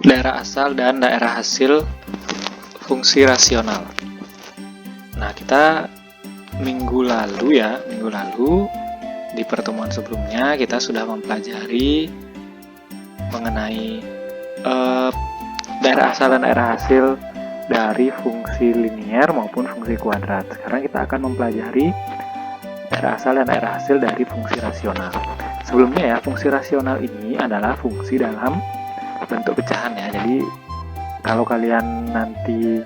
daerah asal dan daerah hasil fungsi rasional. Nah, kita minggu lalu di pertemuan sebelumnya kita sudah mempelajari mengenai daerah asal dan daerah hasil dari fungsi linier maupun fungsi kuadrat. Sekarang kita akan mempelajari daerah asal dan daerah hasil dari fungsi rasional. Sebelumnya fungsi rasional ini adalah fungsi dalam bentuk pecahan ya. Jadi kalau kalian nanti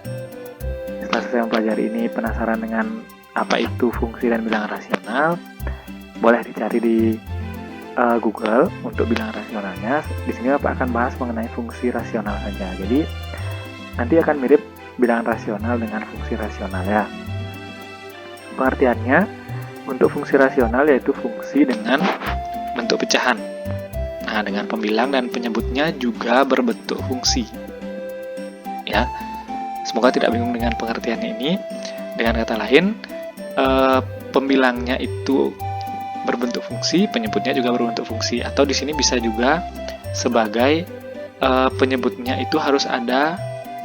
setelah selesai mempelajari ini penasaran dengan apa itu fungsi dan bilangan rasional, boleh dicari di Google untuk bilangan rasionalnya. Di sini Bapak akan bahas mengenai fungsi rasional saja. Jadi nanti akan mirip bilangan rasional dengan fungsi rasional ya. Pengertiannya, untuk fungsi rasional yaitu fungsi dengan bentuk pecahan. Nah, dengan pembilang dan penyebutnya juga berbentuk fungsi. Ya, semoga tidak bingung dengan pengertiannya ini. Dengan kata lain, pembilangnya itu berbentuk fungsi, penyebutnya juga berbentuk fungsi. Atau di sini bisa juga sebagai penyebutnya itu harus ada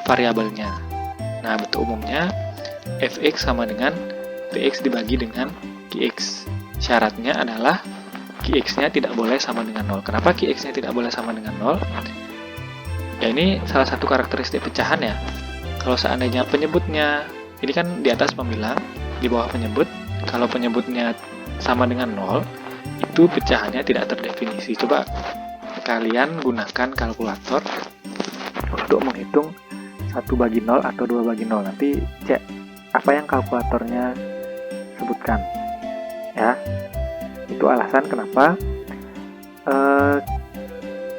variabelnya. Nah, bentuk umumnya fx sama dengan px dibagi dengan qx. Syaratnya adalah qx-nya tidak boleh sama dengan 0. Kenapa qx-nya tidak boleh sama dengan 0? Ya, ini salah satu karakteristik pecahan ya. Kalau seandainya penyebutnya, ini kan di atas pembilang, di bawah penyebut. Kalau penyebutnya sama dengan 0, itu pecahannya tidak terdefinisi. Coba kalian gunakan kalkulator untuk menghitung 1 bagi 0 atau 2 bagi 0. Nanti cek apa yang kalkulatornya sebutkan ya. Itu alasan kenapa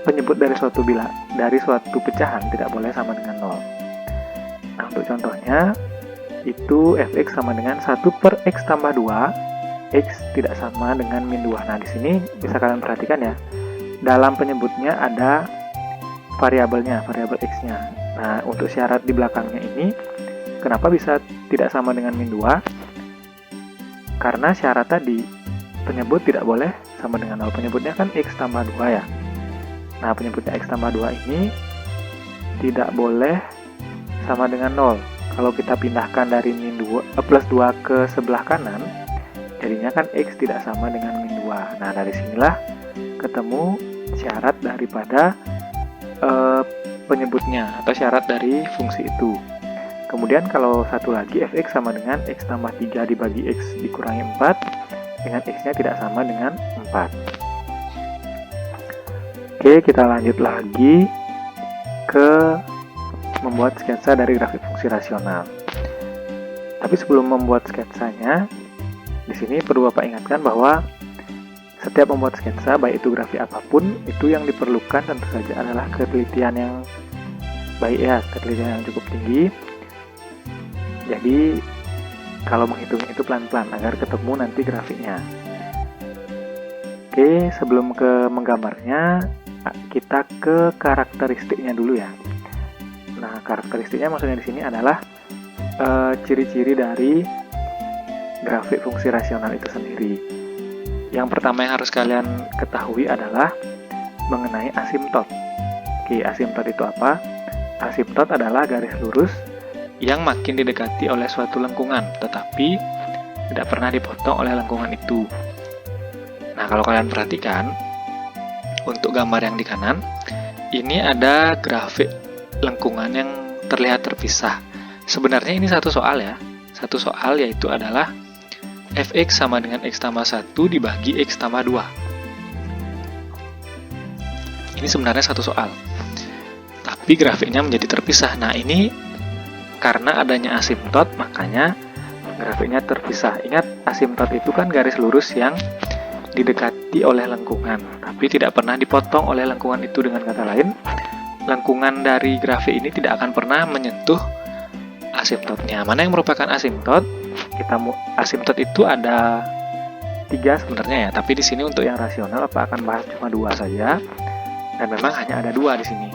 penyebut dari suatu pecahan tidak boleh sama dengan 0. Nah, untuk contohnya itu fx sama dengan 1 per x tambah 2, x tidak sama dengan min 2. Nah, di sini bisa kalian perhatikan ya, dalam penyebutnya ada variabelnya, variabel x-nya. Nah, untuk syarat di belakangnya ini, kenapa bisa tidak sama dengan min 2? Karena syarat tadi, penyebut tidak boleh sama dengan 0. Penyebutnya kan x tambah 2 ya. Nah, penyebutnya x tambah 2 ini tidak boleh sama dengan 0. Kalau kita pindahkan dari plus 2 ke sebelah kanan, jadinya kan x tidak sama dengan min 2. Nah, dari sinilah ketemu syarat daripada penyebutnya atau syarat dari fungsi itu. Kemudian kalau satu lagi fx sama dengan x tambah 3 dibagi x dikurangi 4 dengan x-nya tidak sama dengan 4. Oke, kita lanjut lagi ke membuat sketsa dari grafik fungsi rasional. Tapi sebelum membuat sketsanya, di sini perlu Bapak ingatkan bahwa setiap membuat sketsa, baik itu grafik apapun, itu yang diperlukan tentu saja adalah ketelitian yang baik ya, ketelitian yang cukup tinggi. Jadi kalau menghitung itu pelan-pelan agar ketemu nanti grafiknya. Oke, sebelum ke menggambarnya, kita ke karakteristiknya dulu ya. Nah, karakteristiknya maksudnya di sini adalah ciri-ciri dari grafik fungsi rasional itu sendiri. Yang pertama yang harus kalian ketahui adalah mengenai asimptot. Oke, asimptot itu apa? Asimptot adalah garis lurus yang makin didekati oleh suatu lengkungan, tetapi tidak pernah dipotong oleh lengkungan itu. Nah, kalau kalian perhatikan, untuk gambar yang di kanan, ini ada grafik lengkungan yang terlihat terpisah. Sebenarnya ini satu soal ya. Satu soal yaitu adalah fx sama dengan x tambah 1 dibagi x tambah 2. Ini sebenarnya satu soal. Tapi grafiknya menjadi terpisah. Nah, ini karena adanya asimptot, makanya grafiknya terpisah. Ingat, asimptot itu kan garis lurus yang didekati oleh lengkungan, tapi tidak pernah dipotong oleh lengkungan itu. Dengan kata lain, lengkungan dari grafik ini tidak akan pernah menyentuh asimptotnya. Mana yang merupakan asimptot? Asimptot itu ada 3 sebenarnya ya, tapi di sini untuk yang rasional Bapak akan bahas cuma 2 saja, dan memang hanya ada 2 di sini.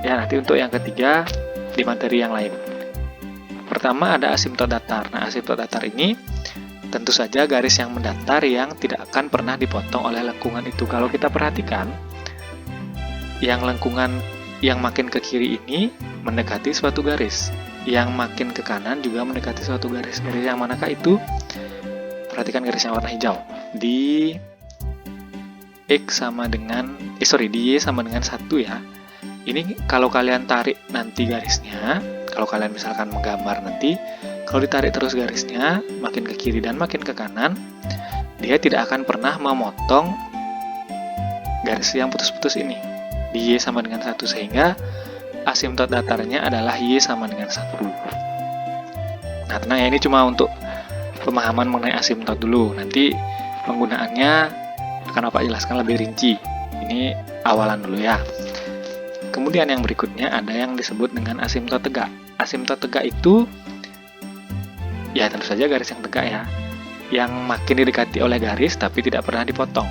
Ya, nanti untuk yang ketiga di materi yang lain. Pertama ada asimptot datar. Nah, asimptot datar ini tentu saja garis yang mendatar yang tidak akan pernah dipotong oleh lengkungan itu. Kalau kita perhatikan, yang lengkungan yang makin ke kiri ini mendekati suatu garis, yang makin ke kanan juga mendekati suatu garis. Garis yang manakah itu? Perhatikan garis yang warna hijau. Di X sama dengan di Y sama dengan 1 ya. Ini kalau kalian tarik nanti garisnya, kalau kalian misalkan menggambar nanti, kalau ditarik terus garisnya makin ke kiri dan makin ke kanan, dia tidak akan pernah memotong garis yang putus-putus ini di Y sama dengan 1, sehingga asimtot datarnya adalah Y sama dengan 1. Nah, tenang ya, ini cuma untuk pemahaman mengenai asimtot dulu. Nanti penggunaannya akan Bapak jelaskan lebih rinci. Ini awalan dulu ya. Kemudian yang berikutnya ada yang disebut dengan asimtot tegak. Asimtot tegak itu ya tentu saja garis yang tegak ya, yang makin didekati oleh garis tapi tidak pernah dipotong.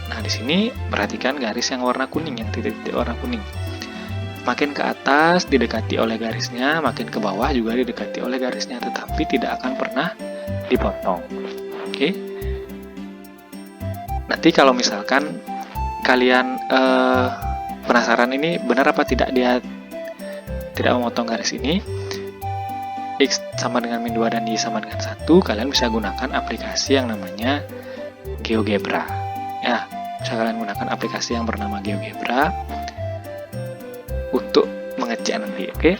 Nah, di sini perhatikan garis yang warna kuning, yang titik-titik warna kuning. Makin ke atas didekati oleh garisnya, makin ke bawah juga didekati oleh garisnya, tetapi tidak akan pernah dipotong. Oke. Nanti kalau misalkan kalian penasaran ini benar apa tidak dia tidak memotong garis ini, X sama dengan min 2 dan Y sama dengan 1, kalian bisa gunakan aplikasi yang namanya GeoGebra. Ya, bisa kalian gunakan aplikasi yang bernama GeoGebra untuk mengecek nanti, oke?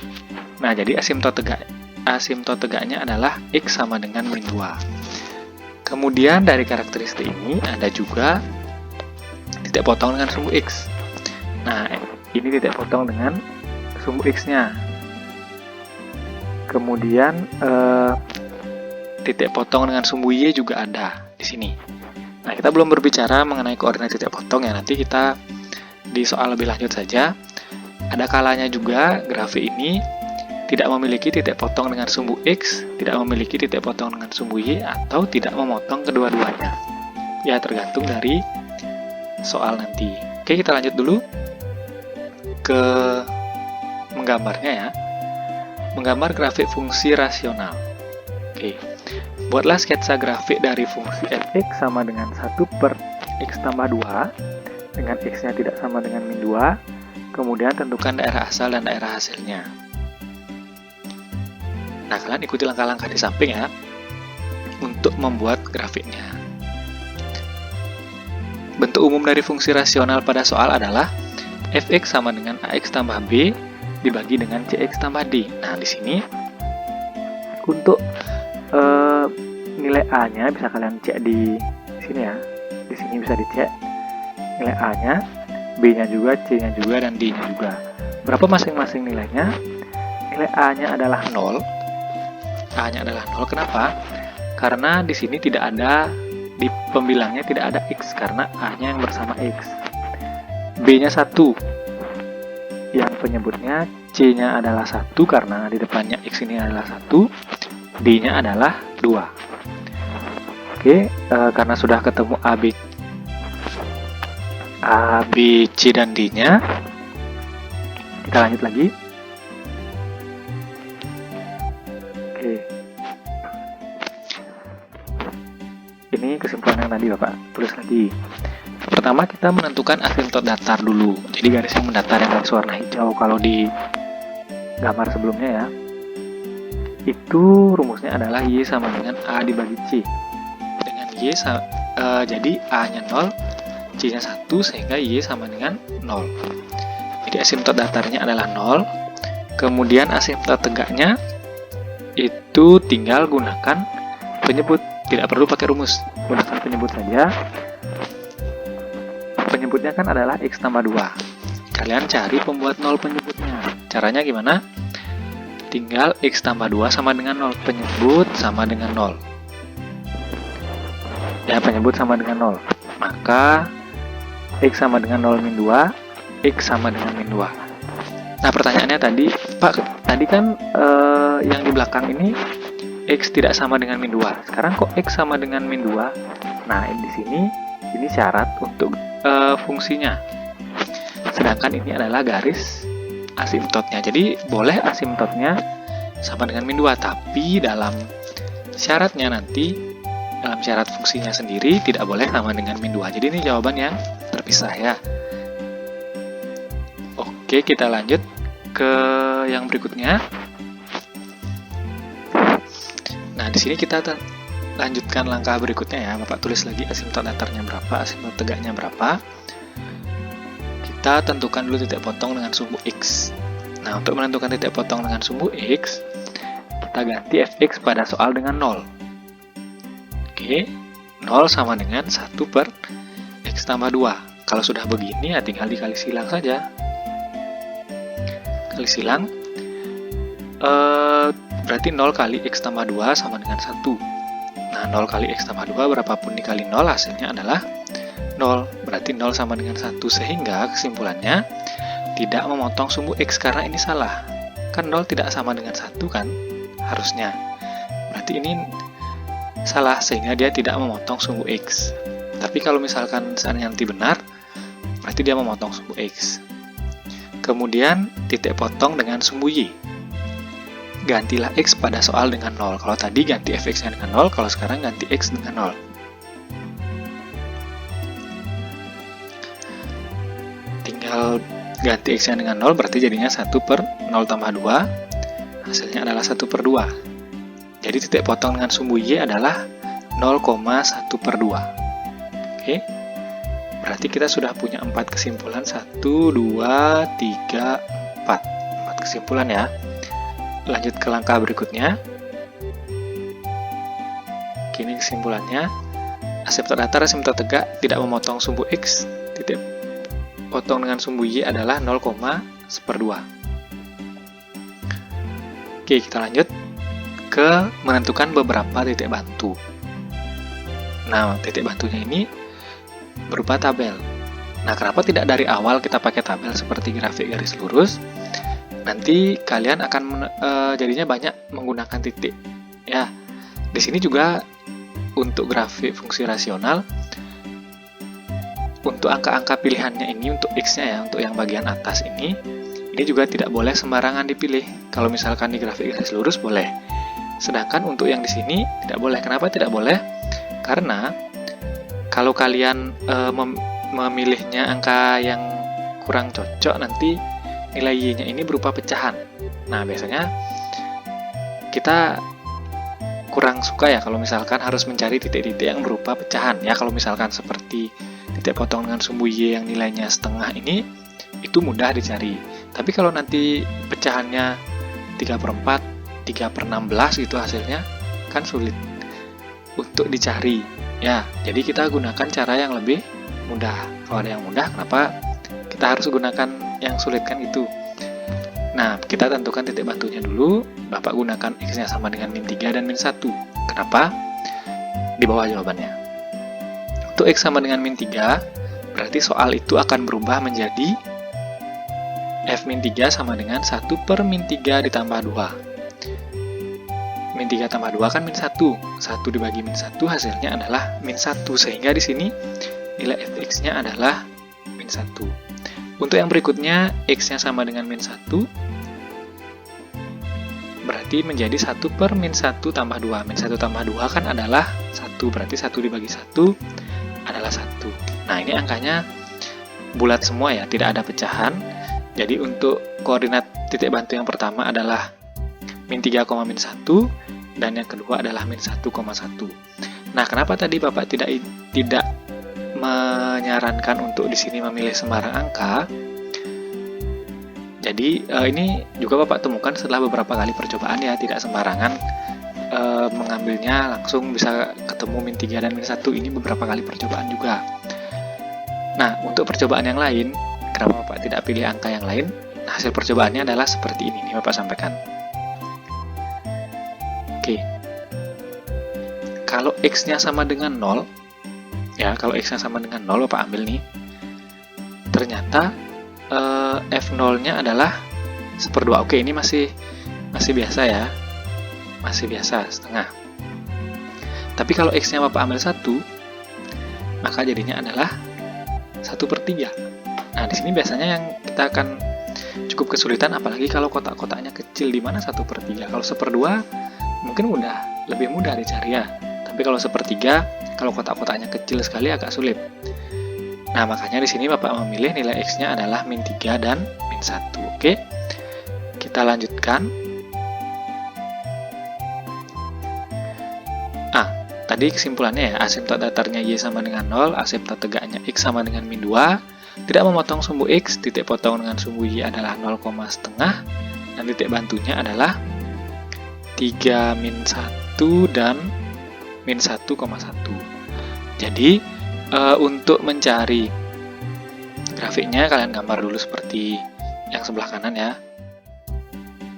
Nah, jadi asimtot tegaknya adalah X sama dengan min 2. Kemudian dari karakteristik ini ada juga titik potong dengan sumbu X. Nah, ini titik potong dengan sumbu X-nya. Kemudian titik potong dengan sumbu Y juga ada di sini. Nah, kita belum berbicara mengenai koordinat titik potong ya, nanti kita di soal lebih lanjut saja. Ada kalanya juga grafik ini tidak memiliki titik potong dengan sumbu X, tidak memiliki titik potong dengan sumbu Y, atau tidak memotong kedua-duanya. Ya, tergantung dari soal nanti. Oke, kita lanjut dulu ke menggambarnya ya. Menggambar grafik fungsi rasional. Oke, buatlah sketsa grafik dari fungsi f(x) sama dengan 1 per x tambah 2, dengan x-nya tidak sama dengan min 2, kemudian tentukan daerah asal dan daerah hasilnya. Nah, kalian ikuti langkah-langkah di samping ya, untuk membuat grafiknya. Bentuk umum dari fungsi rasional pada soal adalah f(x) sama dengan ax tambah b dibagi dengan cx tambah d. Nah, di sini untuk nilai a-nya bisa kalian cek di sini ya. Di sini bisa dicek nilai a-nya, b-nya juga, c-nya juga, dan d-nya juga. Berapa masing-masing nilainya? Nilai a-nya adalah 0. A-nya adalah 0. Kenapa? Karena di sini tidak ada, di pembilangnya tidak ada x, karena a-nya yang bersama x. B-nya 1. Yang penyebutnya, C-nya adalah 1 karena di depannya X ini adalah 1, D-nya adalah 2. Oke, karena sudah ketemu A, B, C, dan D-nya, kita lanjut lagi. Oke, ini kesimpulan yang tadi Bapak tulis lagi. Pertama, kita menentukan asimtot datar dulu. Jadi garis yang mendatar yang garis warna hijau kalau di gambar sebelumnya ya. Itu rumusnya adalah Y sama dengan A dibagi C. Dengan Y jadi A-nya 0, C-nya 1 sehingga Y sama dengan 0. Jadi asimtot datarnya adalah 0. Kemudian asimtot tegaknya itu tinggal gunakan penyebut, tidak perlu pakai rumus. Gunakan penyebut saja. Penyebutnya kan adalah X tambah 2. Kalian cari pembuat 0 penyebutnya. Caranya gimana? Tinggal X tambah 2 sama dengan 0. Penyebut sama dengan 0. Ya, penyebut sama dengan 0. Maka X sama dengan 0 min 2, X sama dengan min 2. Nah, pertanyaannya tadi, Pak, tadi kan yang di belakang ini X tidak sama dengan min 2. Sekarang kok X sama dengan min 2? Nah, di sini ini syarat untuk fungsinya. Sedangkan ini adalah garis asimtotnya. Jadi boleh asimtotnya sama dengan min 2, tapi dalam syaratnya nanti, dalam syarat fungsinya sendiri tidak boleh sama dengan min 2. Jadi ini jawaban yang terpisah ya. Oke, kita lanjut ke yang berikutnya. Nah, di sini kita lanjutkan langkah berikutnya ya. Bapak tulis lagi asimtot datarnya berapa, asimtot tegaknya berapa. Kita tentukan dulu titik potong dengan sumbu X. Nah, untuk menentukan titik potong dengan sumbu X, kita ganti fx pada soal dengan 0. Oke, 0 sama dengan 1 per X tambah 2. Kalau sudah begini ya tinggal dikali silang saja. Kali silang, berarti 0 kali X tambah 2 sama dengan 1. Nah, 0 kali X tambah 2 berapapun dikali 0 hasilnya adalah 0. Berarti 0 sama dengan 1, sehingga kesimpulannya tidak memotong sumbu X karena ini salah. Kan 0 tidak sama dengan 1 kan? Harusnya. Berarti ini salah sehingga dia tidak memotong sumbu X. Tapi kalau misalkan seandainya nanti benar, berarti dia memotong sumbu X. Kemudian titik potong dengan sumbu Y. Gantilah X pada soal dengan 0. Kalau tadi ganti fx-nya dengan 0, kalau sekarang ganti X dengan 0. Tinggal ganti X-nya dengan 0, berarti jadinya 1 per 0 tambah 2. Hasilnya adalah 1 per 2. Jadi titik potong dengan sumbu Y adalah 0,1 per 2. Oke. Berarti kita sudah punya 4 kesimpulan. 1, 2, 3, 4. 4 kesimpulan ya. Lanjut ke langkah berikutnya. Kini kesimpulannya, asimtot datar, asimtot tegak tidak memotong sumbu X. Titik potong dengan sumbu Y adalah 0,1/2. Oke, kita lanjut ke menentukan beberapa titik bantu. Nah, titik bantunya ini berupa tabel. Nah, kenapa tidak dari awal kita pakai tabel seperti grafik garis lurus? Nanti kalian akan jadinya banyak menggunakan titik. Ya, di sini juga untuk grafik fungsi rasional, untuk angka-angka pilihannya ini, untuk X-nya ya, untuk yang bagian atas ini juga tidak boleh sembarangan dipilih. Kalau misalkan di grafik garis lurus boleh. Sedangkan untuk yang di sini tidak boleh. Kenapa tidak boleh? Karena kalau kalian memilihnya angka yang kurang cocok, nanti nilai Y-nya ini berupa pecahan. Nah, biasanya kita kurang suka ya kalau misalkan harus mencari titik-titik yang berupa pecahan. Ya, kalau misalkan seperti titik potong dengan sumbu Y yang nilainya setengah ini, itu mudah dicari. Tapi kalau nanti pecahannya 3/4, 3/16 gitu hasilnya, kan sulit untuk dicari. Ya, jadi kita gunakan cara yang lebih mudah. Kalau ada yang mudah, kenapa kita harus gunakan yang sulit kan itu? Nah, kita tentukan titik bantunya dulu. Bapak gunakan X-nya sama dengan min 3 dan min 1. Kenapa? Di bawah jawabannya. Untuk X sama dengan min 3, berarti soal itu akan berubah menjadi F min 3 sama dengan 1 per min 3 ditambah 2. Min 3 tambah 2 kan min 1. 1 dibagi min 1 hasilnya adalah min 1. Sehingga di sini nilai fx-nya adalah min 1. Untuk yang berikutnya, X-nya sama dengan min 1. Berarti menjadi 1 per min 1 tambah 2. Min 1 tambah 2 kan adalah 1. Berarti 1 dibagi 1 adalah 1. Nah, ini angkanya bulat semua ya, tidak ada pecahan. Jadi untuk koordinat titik bantu yang pertama adalah min 3, min 1, dan yang kedua adalah min 1,1. Nah, kenapa tadi Bapak tidak menyarankan untuk di sini memilih sembarang angka? Jadi ini juga Bapak temukan setelah beberapa kali percobaan ya, tidak sembarangan mengambilnya langsung bisa ketemu min 3 dan min 1. Ini beberapa kali percobaan juga. Nah, untuk percobaan yang lain, kenapa Bapak tidak pilih angka yang lain? Nah, hasil percobaannya adalah seperti ini nih Bapak sampaikan. Oke. Kalau X-nya sama dengan 0, ya, kalau X-nya sama dengan 0, Bapak ambil nih. Ternyata F0-nya adalah 1/2. Oke, ini masih biasa ya. Masih biasa, setengah. Tapi kalau X-nya Bapak ambil 1, maka jadinya adalah 1/3. Nah, di sini biasanya yang kita akan cukup kesulitan, apalagi kalau kotak-kotaknya kecil, di mana 1/3. Kalau 1/2 mungkin lebih mudah dicari ya. Tapi kalau 1/3, kalau kotak-kotaknya kecil sekali agak sulit. Nah, makanya di sini Bapak memilih nilai X-nya adalah min 3 dan min min 1. Oke, kita lanjutkan. Tadi kesimpulannya ya, asimtot datarnya Y sama dengan 0, asimtot tegaknya X sama dengan min 2, tidak memotong sumbu X, titik potong dengan sumbu Y adalah 0,5, dan titik bantunya adalah 3 min 1 dan min 1,1. Jadi, untuk mencari grafiknya, kalian gambar dulu seperti yang sebelah kanan ya.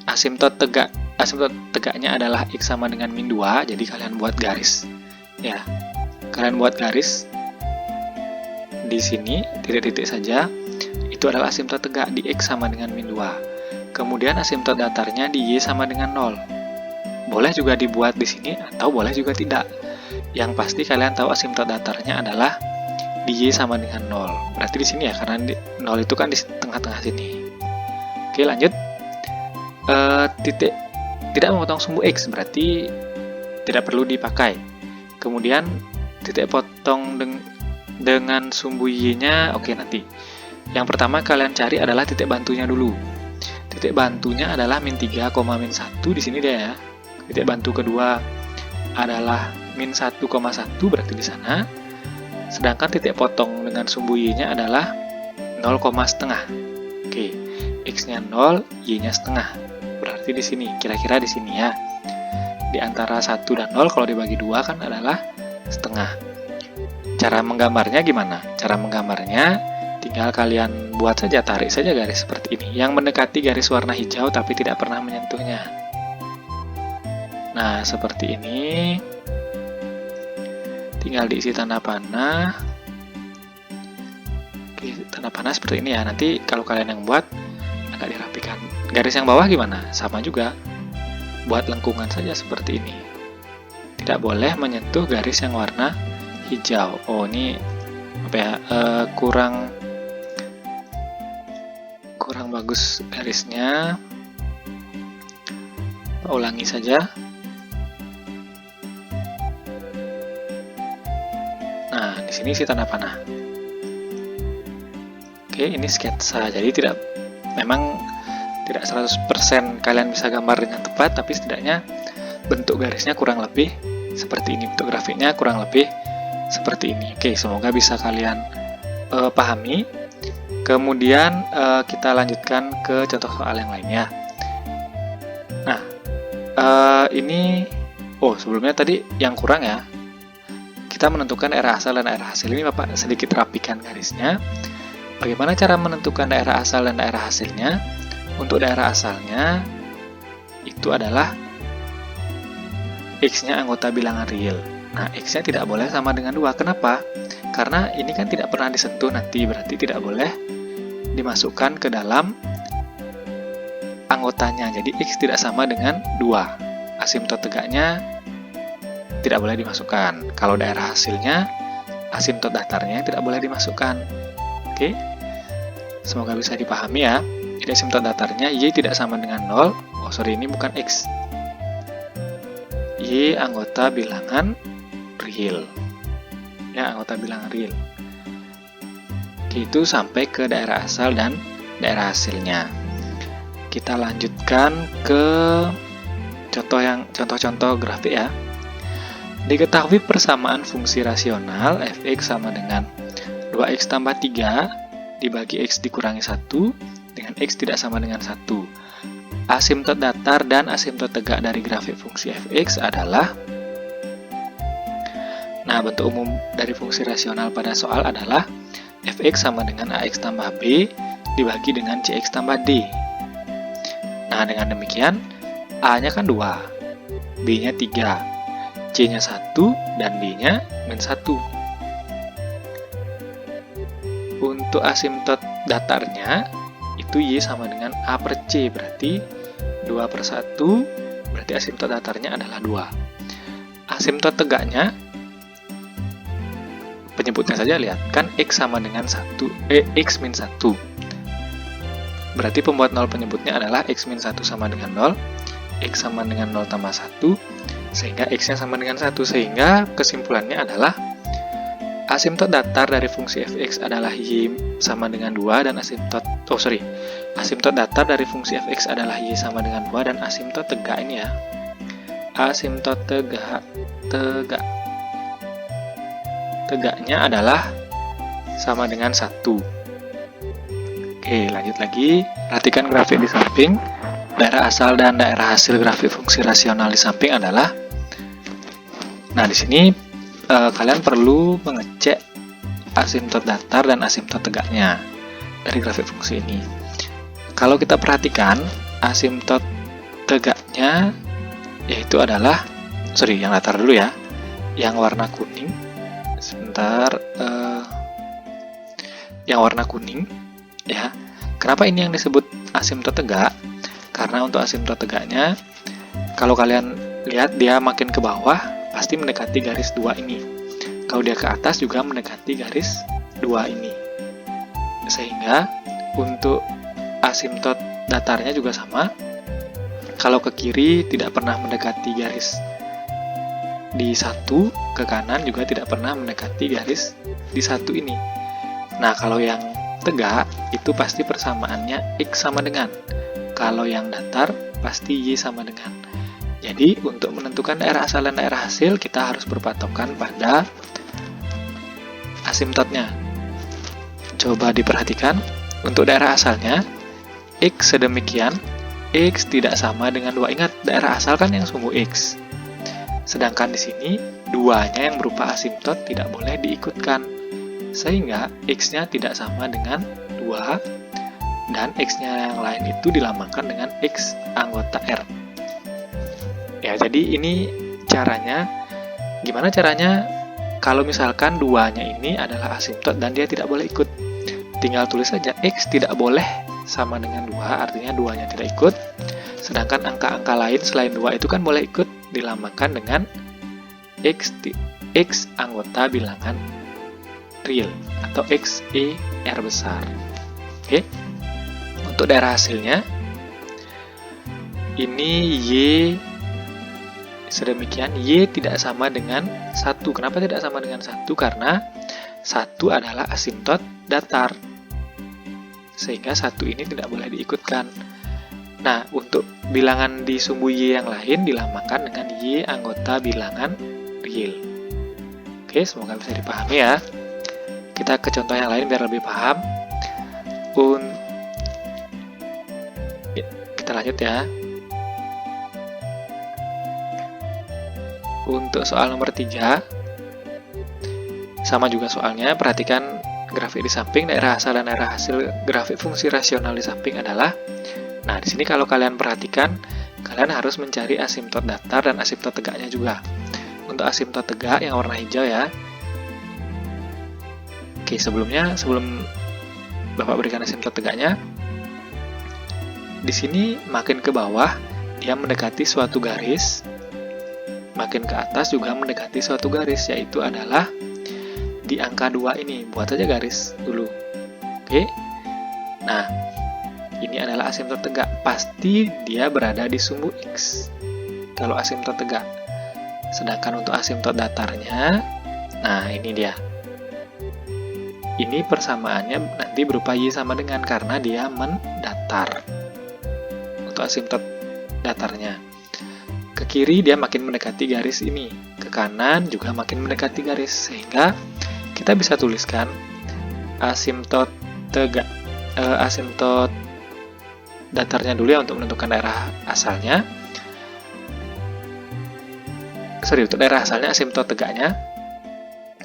Asimtot tegaknya adalah X sama dengan min 2, jadi kalian buat garis. Ya, kalian buat garis di sini, titik-titik saja. Itu adalah asimtot tegak di X sama dengan min 2. Kemudian asimtot datarnya di Y sama dengan 0. Boleh juga dibuat di sini atau boleh juga tidak. Yang pasti kalian tahu asimtot datarnya adalah di Y sama dengan 0. Berarti di sini ya, karena 0 itu kan di tengah-tengah sini. Oke, lanjut. Titik tidak memotong sumbu X, berarti tidak perlu dipakai. Kemudian titik potong dengan sumbu Y-nya, oke nanti. Yang pertama kalian cari adalah titik bantunya dulu. Titik bantunya adalah min 3, min 1, di sini dia ya. Titik bantu kedua adalah min 1,1, berarti di sana. Sedangkan titik potong dengan sumbu Y-nya adalah 0,5. Oke, X-nya 0, Y-nya setengah. Berarti di sini, kira-kira di sini ya. Di antara 1 dan 0 kalau dibagi 2 kan adalah setengah. Cara menggambarnya gimana? Cara menggambarnya tinggal kalian buat saja, tarik saja garis seperti ini yang mendekati garis warna hijau tapi tidak pernah menyentuhnya. Nah, seperti ini. Tinggal diisi tanda panah. Oke, tanda panah seperti ini ya. Nanti kalau kalian yang buat agak dirapikan. Garis yang bawah gimana? Sama juga. Buat lengkungan saja seperti ini. Tidak boleh menyentuh garis yang warna hijau. Oh, ini apa ya? Kurang bagus garisnya. Ulangi saja. Nah, di sini isi tanda panah. Oke, ini sketsa. Jadi memang tidak 100% kalian bisa gambar dengan tepat, tapi setidaknya bentuk garisnya kurang lebih seperti ini. Bentuk grafiknya kurang lebih seperti ini. Oke, semoga bisa kalian pahami. Kemudian kita lanjutkan ke contoh soal yang lainnya. Nah, ini sebelumnya tadi yang kurang ya. Kita menentukan daerah asal dan daerah hasil. Ini Bapak sedikit rapikan garisnya. Bagaimana cara menentukan daerah asal dan daerah hasilnya? Untuk daerah asalnya itu adalah X-nya anggota bilangan real. Nah, X-nya tidak boleh sama dengan 2. Kenapa? Karena ini kan tidak pernah disentuh nanti, berarti tidak boleh dimasukkan ke dalam anggotanya. Jadi X tidak sama dengan 2. Asimtot tegaknya tidak boleh dimasukkan. Kalau daerah hasilnya, asimtot datarnya tidak boleh dimasukkan. Oke? Semoga bisa dipahami ya. Jadi asimtot datarnya Y tidak sama dengan 0. Ini bukan X. Y anggota bilangan real. Ya, anggota bilangan real. Itu sampai ke daerah asal dan daerah hasilnya. Kita lanjutkan ke contoh-contoh grafik ya. Diketahui persamaan fungsi rasional f(x) sama dengan 2x tambah 3 dibagi x dikurangi 1 dengan x tidak sama dengan 1. Asimtot datar dan asimtot tegak dari grafik fungsi f(x) adalah, nah bentuk umum dari fungsi rasional pada soal adalah f(x) sama dengan ax tambah b dibagi dengan cx tambah d. Nah, dengan demikian a-nya kan 2, b-nya 3, c-nya 1, dan d-nya min 1. Untuk asimtot datarnya itu Y sama dengan A per C, berarti 2 per 1, berarti asimtot datarnya adalah 2. Asimtot tegaknya, penyebutnya saja lihat, kan X sama dengan X min 1. Berarti pembuat 0 penyebutnya adalah X min 1 sama dengan 0, X sama dengan 0 tambah 1, sehingga X-nya sama dengan 1, sehingga kesimpulannya adalah Asimtot datar dari fungsi fx adalah y sama dengan 2 dan asimtot datar dari fungsi fx adalah y sama dengan 2 dan asimtot tegak ini ya. Asimtot tegaknya adalah sama dengan 1. Oke, lanjut lagi. Perhatikan grafik di samping. Daerah asal dan daerah hasil grafik fungsi rasional di samping adalah. Nah, di sini kalian perlu mengecek asimtot datar dan asimtot tegaknya dari grafik fungsi ini. Kalau kita perhatikan, asimtot tegaknya yaitu adalah, yang datar dulu ya, yang warna kuning. Sebentar, yang warna kuning ya. Kenapa ini yang disebut asimtot tegak? Karena untuk asimtot tegaknya, kalau kalian lihat dia makin ke bawah pasti mendekati garis 2 ini. Kalau dia ke atas juga mendekati garis 2 ini. Sehingga untuk asimtot datarnya juga sama. Kalau ke kiri tidak pernah mendekati garis di 1, ke kanan juga tidak pernah mendekati garis di 1 ini. Nah, kalau yang tegak itu pasti persamaannya x sama dengan. Kalau yang datar pasti y sama dengan. Jadi, untuk menentukan daerah asal dan daerah hasil, kita harus berpatokan pada asimtotnya. Coba diperhatikan, untuk daerah asalnya, x sedemikian, x tidak sama dengan 2. Ingat, daerah asal kan yang sumbu x. Sedangkan di sini, 2-nya yang berupa asimtot tidak boleh diikutkan. Sehingga, x-nya tidak sama dengan 2, dan x-nya yang lain itu dilambangkan dengan x anggota R. Ya, jadi ini caranya. Gimana caranya? Kalau misalkan 2-nya ini adalah asimtot dan dia tidak boleh ikut, tinggal tulis saja x tidak boleh sama dengan 2, artinya 2-nya tidak ikut. Sedangkan angka-angka lain selain 2 itu kan boleh ikut, dilambangkan dengan x anggota bilangan real atau x R besar. Oke. Untuk daerah hasilnya, ini y sedemikian, y tidak sama dengan 1. Kenapa tidak sama dengan 1? Karena 1 adalah asimtot datar. Sehingga 1 ini tidak boleh diikutkan. Nah, untuk bilangan di sumbu y yang lain dilambangkan dengan y anggota bilangan real. Oke, semoga bisa dipahami ya. Kita ke contoh yang lain biar lebih paham. Kita lanjut ya. Untuk soal nomor 3, sama juga soalnya, perhatikan grafik di samping. Daerah asal dan daerah hasil grafik fungsi rasional di samping adalah. Nah, di sini kalau kalian perhatikan, kalian harus mencari asimtot datar dan asimtot tegaknya juga. Untuk asimtot tegak yang warna hijau ya. Oke, sebelum Bapak berikan asimtot tegaknya, di sini makin ke bawah dia mendekati suatu garis. Makin ke atas juga mendekati suatu garis, yaitu adalah di angka 2 ini. Buat saja garis dulu. Oke. Nah, ini adalah asimtot tegak. Pasti dia berada di sumbu X. Kalau asimtot tegak. Sedangkan untuk asimtot datarnya, nah ini dia. Ini persamaannya nanti berupa Y sama dengan, karena dia mendatar. Untuk asimtot datarnya. Ke kiri dia makin mendekati garis ini, ke kanan juga makin mendekati garis, sehingga kita bisa tuliskan asimtot datarnya dulu ya untuk menentukan daerah asalnya. Untuk daerah asalnya asimtot tegaknya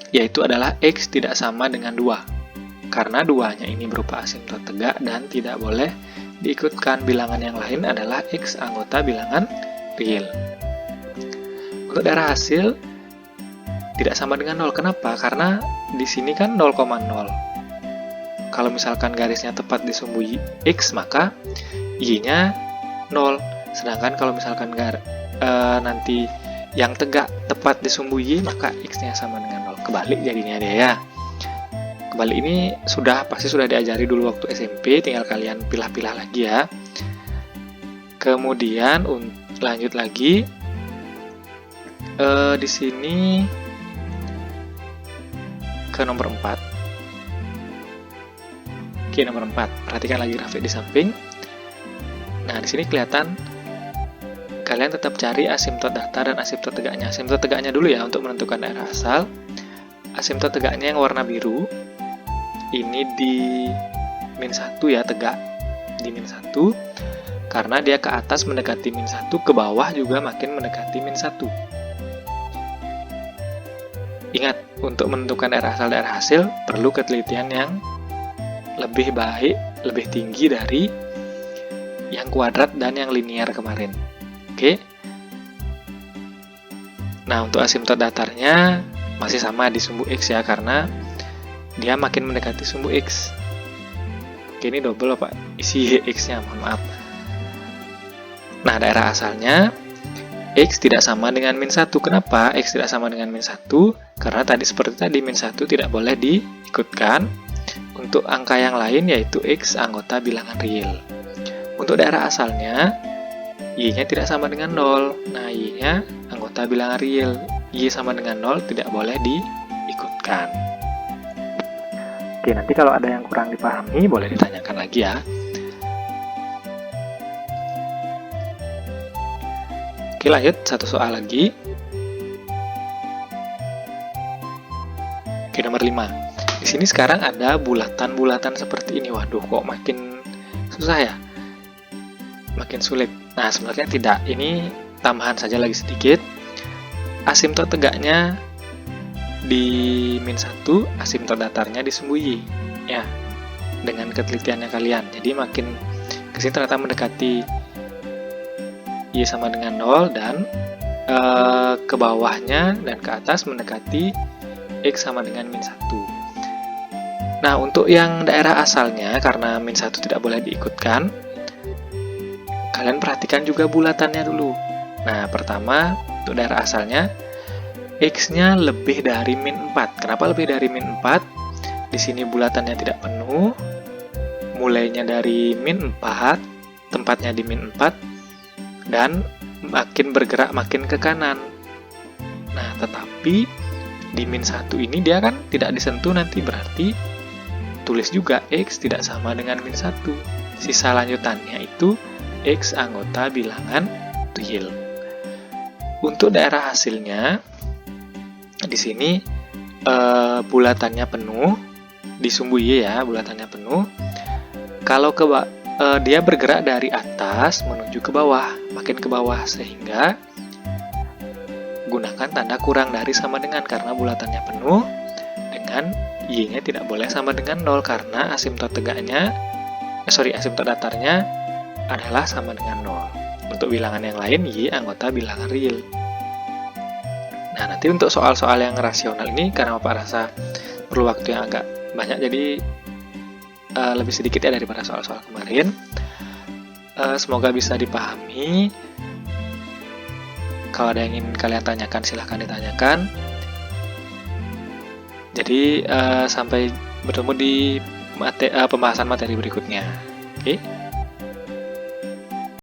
yaitu adalah x tidak sama dengan 2, karena 2-nya ini berupa asimtot tegak dan tidak boleh diikutkan. Bilangan yang lain adalah x anggota bilangan real. Untuk daerah hasil tidak sama dengan 0. Kenapa? Karena di sini kan 0,0. Kalau misalkan garisnya tepat di sumbu x, maka y-nya 0. Sedangkan kalau misalkan nanti yang tegak tepat di sumbu y, maka x-nya sama dengan 0. Kebalik jadinya dia ya. Kebalik ini pasti sudah diajari dulu waktu SMP, tinggal kalian pilah-pilah lagi ya. Kemudian lanjut lagi. Di sini ke nomor 4. Oke, nomor 4. Perhatikan lagi grafik di samping. Nah, di sini kelihatan kalian tetap cari asimptot datar dan asimptot tegaknya. Asimptot tegaknya dulu ya untuk menentukan daerah asal. Asimptot tegaknya yang warna biru ini di -1 ya, tegak di -1, karena dia ke atas mendekati -1, ke bawah juga makin mendekati -1. Ingat, untuk menentukan daerah asal daerah hasil perlu ketelitian yang lebih baik, lebih tinggi dari yang kuadrat dan yang linear kemarin. Oke. Nah, untuk asimptot datarnya masih sama di sumbu X ya, karena dia makin mendekati sumbu X. Oke, ini double apa? Isi X-nya, mohon maaf. Nah, daerah asalnya X tidak sama dengan -1. Kenapa X tidak sama dengan -1? Karena tadi seperti tadi, -1 tidak boleh diikutkan. Untuk angka yang lain yaitu X anggota bilangan real. Untuk daerah asalnya, Y-nya tidak sama dengan 0. Nah, Y-nya anggota bilangan real. Y sama dengan 0 tidak boleh diikutkan. Oke, nanti kalau ada yang kurang dipahami boleh ditanyakan lagi ya. Oke, lanjut satu soal lagi. Oke, nomor 5. Di sini sekarang ada bulatan-bulatan seperti ini. Waduh, kok makin susah ya? Makin sulit. Nah, sebenarnya tidak. Ini tambahan saja lagi sedikit. Asimptot tegaknya di -1, asimptot datarnya di sumbu Y. Ya, dengan ketelitiannya kalian. Jadi makin kesini ternyata mendekati Y sama dengan 0 dan ke bawahnya dan ke atas mendekati X sama dengan -1. Nah, untuk yang daerah asalnya, karena -1 tidak boleh diikutkan, kalian perhatikan juga bulatannya dulu. Nah, pertama, untuk daerah asalnya, X-nya lebih dari -4. Kenapa lebih dari -4? Di sini bulatannya tidak penuh, mulainya dari -4, tempatnya di -4, dan makin bergerak makin ke kanan. Nah, tetapi di -1 ini dia kan tidak disentuh nanti, berarti tulis juga X tidak sama dengan -1. Sisa lanjutannya itu X anggota bilangan real. Untuk daerah hasilnya, di sini bulatannya penuh, di sumbu Y ya, bulatannya penuh. Kalau dia bergerak dari atas menuju ke bawah, makin ke bawah, sehingga gunakan tanda kurang dari sama dengan, karena bulatannya penuh, dengan Y-nya tidak boleh sama dengan 0 karena asimptot datarnya adalah sama dengan 0. Untuk bilangan yang lain, Y anggota bilangan real. Nah, nanti untuk soal-soal yang rasional ini, karena Bapak rasa perlu waktu yang agak banyak, jadi lebih sedikit ya daripada soal-soal kemarin. Semoga bisa dipahami. Kalau ada yang ingin kalian tanyakan, silahkan ditanyakan. Jadi sampai bertemu di pembahasan materi berikutnya. Oke?